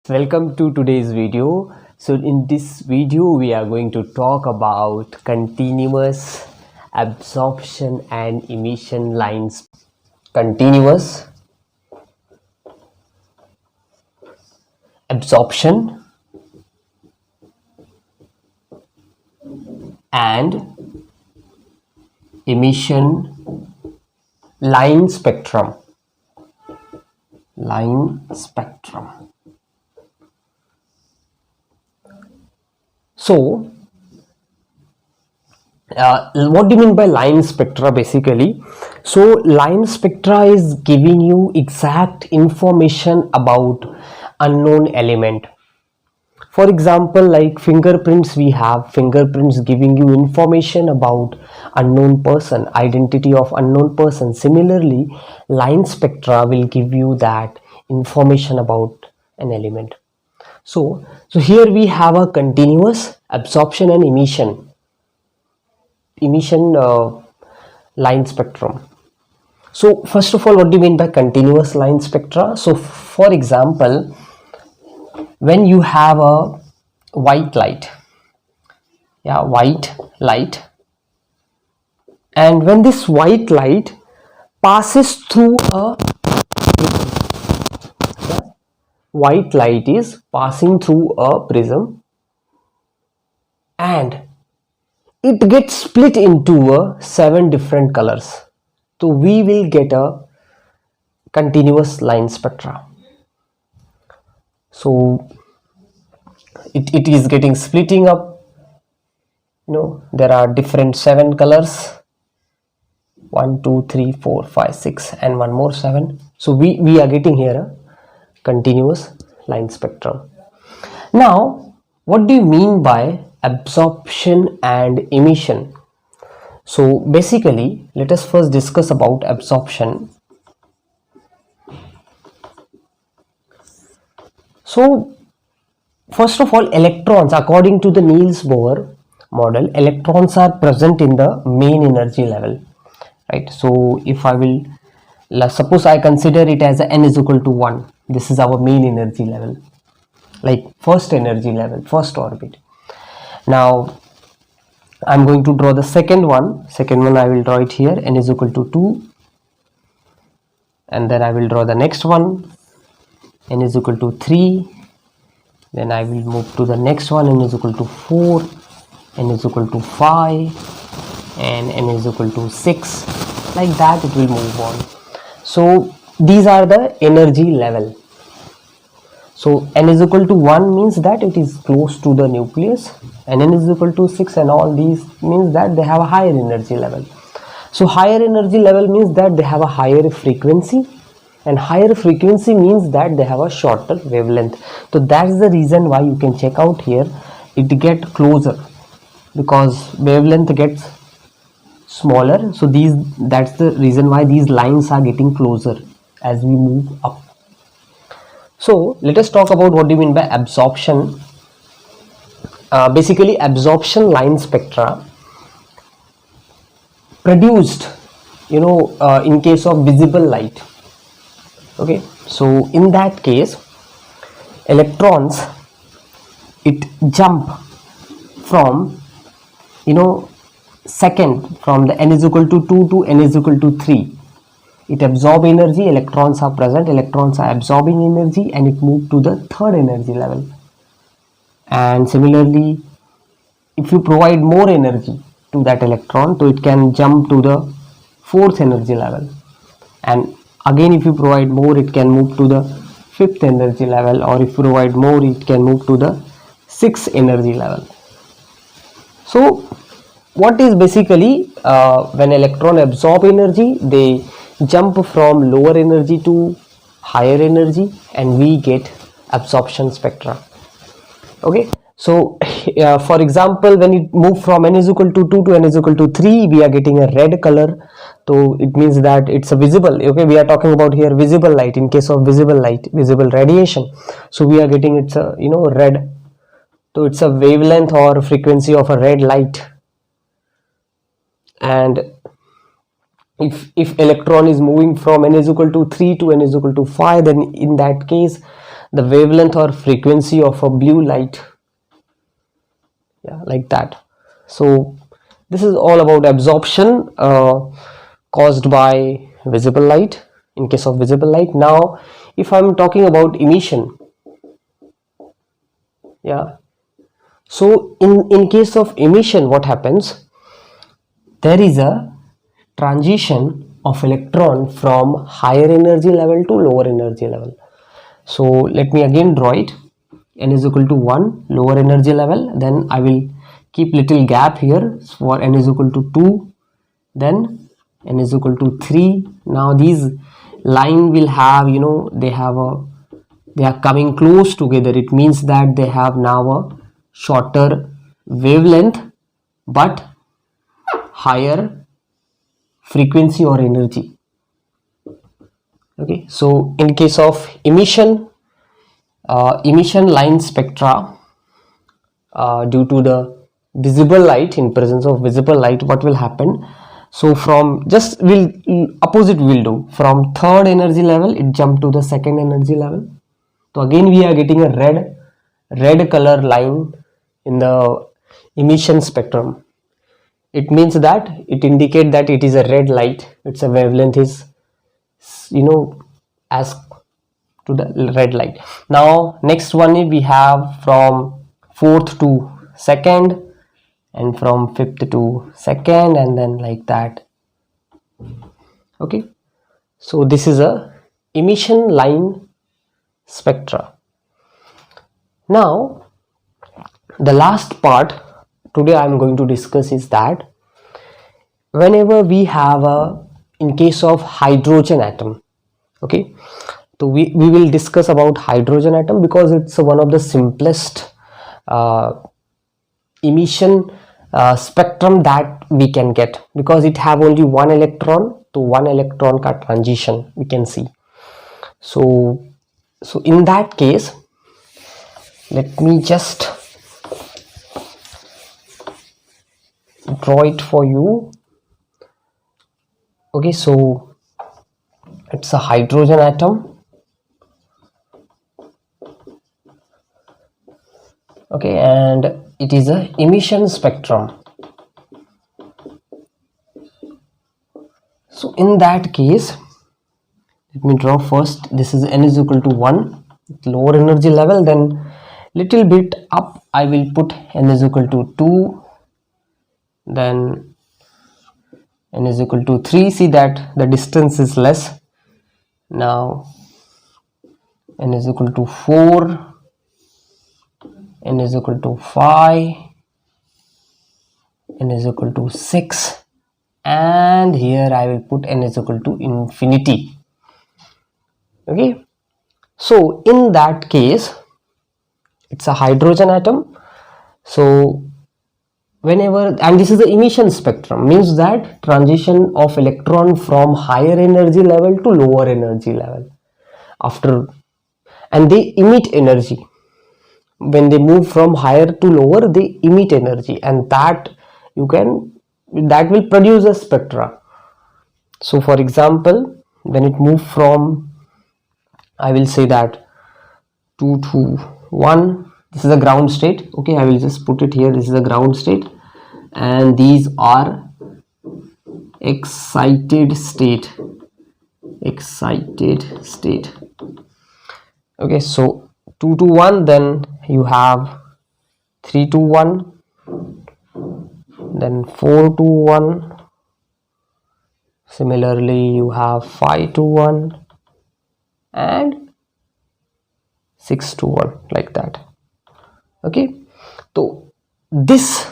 Welcome to today's video. So in this video we are going to talk about continuous absorption and emission lines. Continuous absorption and emission line spectrum. So what do you mean by line spectra basically? So line spectra is giving you exact information about unknown element. For example, like fingerprints, we have fingerprints giving you information about unknown person, identity of unknown person. Similarly, line spectra will give you that information about an element. So here we have a continuous absorption and emission line spectrum. So first of all, what do you mean by continuous line spectra? So for example, when you have a white light, and when this white light passes through a white light is passing through a prism and it gets split into 7 different colors. So we will get a continuous line spectra. So it is getting splitting up. There are different 7 colors, 1 2 3 4 5 6 and one more 7. So we are getting here a continuous line spectrum. Now what do you mean by absorption and emission? So basically, let us first discuss about absorption. So first of all, electrons, according to the Niels Bohr model, electrons are present in the main energy level, right? So if I will suppose I consider it as n is equal to 1, this is our main energy level, like first energy level, first orbit. Now I'm going to draw the second one. I will draw it here, n is equal to 2, and then I will draw the next one, n is equal to 3. Then I will move to the next one, n is equal to 4, n is equal to 5, and n is equal to 6. Like that it will move on. So these are the energy level. So n is equal to 1 means that it is close to the nucleus, and n is equal to 6 and all these means that they have a higher energy level. So higher energy level means that they have a higher frequency, and higher frequency means that they have a shorter wavelength. So that's the reason why you can check out here, it get closer because wavelength gets smaller. So that's the reason why these lines are getting closer as we move up. So let us talk about what do you mean by absorption. Basically, absorption line spectra produced in case of visible light. Okay, so in that case, electrons, it jump from second, from the n is equal to 2 to n is equal to 3. It absorb energy, electrons are present, electrons are absorbing energy, and it moved to the third energy level. And similarly, if you provide more energy to that electron, so it can jump to the fourth energy level, and again if you provide more, it can move to the fifth energy level, or if you provide more, it can move to the sixth energy level. So what is basically when electron absorb energy, they jump from lower energy to higher energy, and we get absorption spectra. Okay, so for example, when it move from n is equal to 2 to n is equal to 3, we are getting a red color. So it means that it's a visible. Okay, we are talking about here visible light. In case of visible light, visible radiation, so we are getting it's a red. So it's a wavelength or frequency of a red light. And if electron is moving from n is equal to 3 to n is equal to 5, then in that case the wavelength or frequency of a blue light. Yeah, like that. So this is all about absorption caused by visible light, in case of visible light. Now if I'm talking about emission, yeah, so in case of emission, what happens, there is a transition of electron from higher energy level to lower energy level. So let me again draw it. N is equal to 1, lower energy level, then I will keep little gap here for n is equal to 2, then n is equal to 3. Now these line will have, they are coming close together. It means that they have now a shorter wavelength but higher frequency or energy. Okay, so in case of emission, emission line spectra, due to the visible light, in presence of visible light, what will happen, so from just will opposite will do, from third energy level it jump to the second energy level. So again we are getting a red color line in the emission spectrum. It means that it indicates that it is a red light, its a wavelength is as to the red light. Now next one we have from fourth to second, and from fifth to second, and then like that. Okay, so this is a emission line spectra. Now the last part today I am going to discuss is that whenever we have a, in case of hydrogen atom, okay, so we will discuss about hydrogen atom because it's one of the simplest emission spectrum that we can get, because it have only one electron to one electron ka transition we can see. So in that case, let me just draw it for you. Okay, so it's a hydrogen atom. Okay, and it is a emission spectrum. So in that case, let me draw first. This is n is equal to 1, lower energy level, then little bit up I will put n is equal to 2, then n is equal to 3. See that the distance is less. Now n is equal to 4, n is equal to 5, n is equal to 6, and here I will put n is equal to infinity. Okay, so in that case it's a hydrogen atom. So whenever, and this is the emission spectrum, means that transition of electron from higher energy level to lower energy level after, and they emit energy. When they move from higher to lower, they emit energy, and that will produce a spectra. So for example, when it moves from, I will say that 2 to 1, this is the ground state. Okay, I will just put it here. This is the ground state, and these are excited state. Okay, so 2 to 1, then you have 3 to 1, then 4 to 1, similarly you have 5 to 1 and 6 to 1, like that. Okay, so this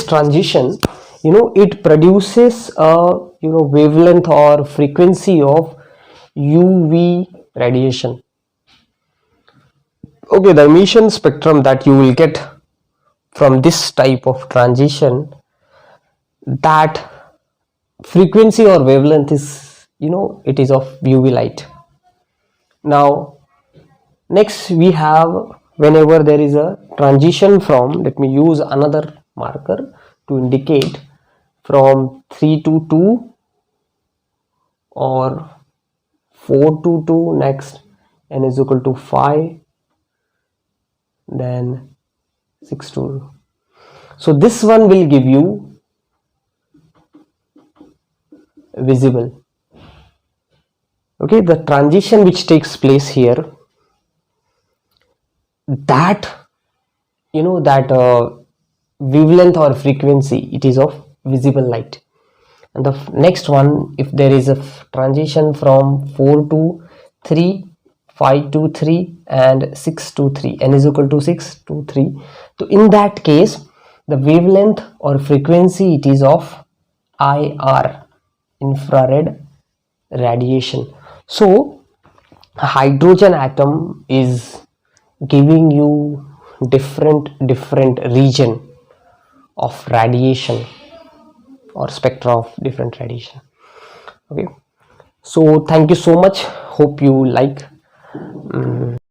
transition, it produces a wavelength or frequency of UV radiation. Okay, the emission spectrum that you will get from this type of transition, that frequency or wavelength is, it is of UV light. Now next we have, whenever there is a transition from, let me use another marker to indicate, from 3 to 2 or 4 to 2, next n is equal to 5, then 6 to. So this one will give you visible. Okay, the transition which takes place here, that that wavelength or frequency, it is of visible light. And the next one, if there is a transition from 4 to 3, 5 to 3 and 6 to 3, n is equal to 6 to 3, so in that case the wavelength or frequency, it is of IR, infrared radiation. So a hydrogen atom is giving you different region of radiation or spectra of different radiation. Okay, so thank you so much, hope you like.